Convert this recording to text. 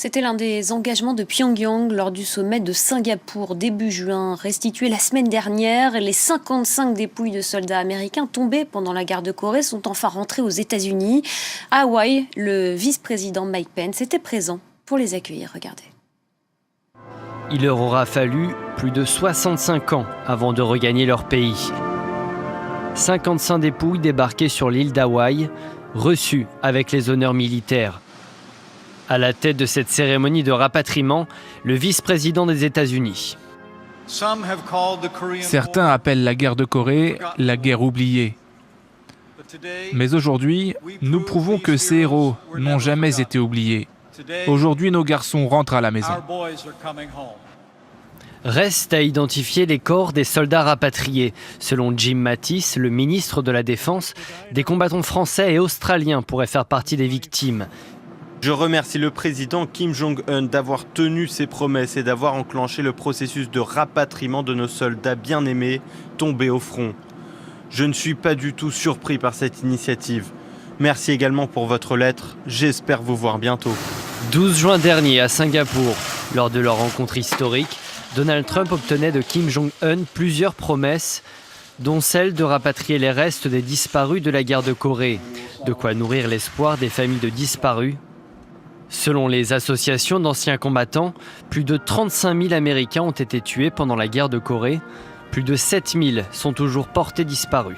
C'était l'un des engagements de Pyongyang lors du sommet de Singapour début juin. Restituées la semaine dernière, les 55 dépouilles de soldats américains tombés pendant la guerre de Corée sont enfin rentrées aux États-Unis. À Hawaï, le vice-président Mike Pence était présent pour les accueillir. Regardez. Il leur aura fallu plus de 65 ans avant de regagner leur pays. 55 dépouilles débarquées sur l'île d'Hawaï, reçues avec les honneurs militaires. À la tête de cette cérémonie de rapatriement, le vice-président des États-Unis. Certains appellent la guerre de Corée la guerre oubliée. Mais aujourd'hui, nous prouvons que ces héros n'ont jamais été oubliés. Aujourd'hui, nos garçons rentrent à la maison. Reste à identifier les corps des soldats rapatriés. Selon Jim Mattis, le ministre de la Défense, des combattants français et australiens pourraient faire partie des victimes. Je remercie le président Kim Jong-un d'avoir tenu ses promesses et d'avoir enclenché le processus de rapatriement de nos soldats bien-aimés tombés au front. Je ne suis pas du tout surpris par cette initiative. Merci également pour votre lettre. J'espère vous voir bientôt. 12 juin dernier à Singapour, lors de leur rencontre historique, Donald Trump obtenait de Kim Jong-un plusieurs promesses, dont celle de rapatrier les restes des disparus de la guerre de Corée. De quoi nourrir l'espoir des familles de disparus. Selon les associations d'anciens combattants, plus de 35 000 Américains ont été tués pendant la guerre de Corée. Plus de 7 000 sont toujours portés disparus.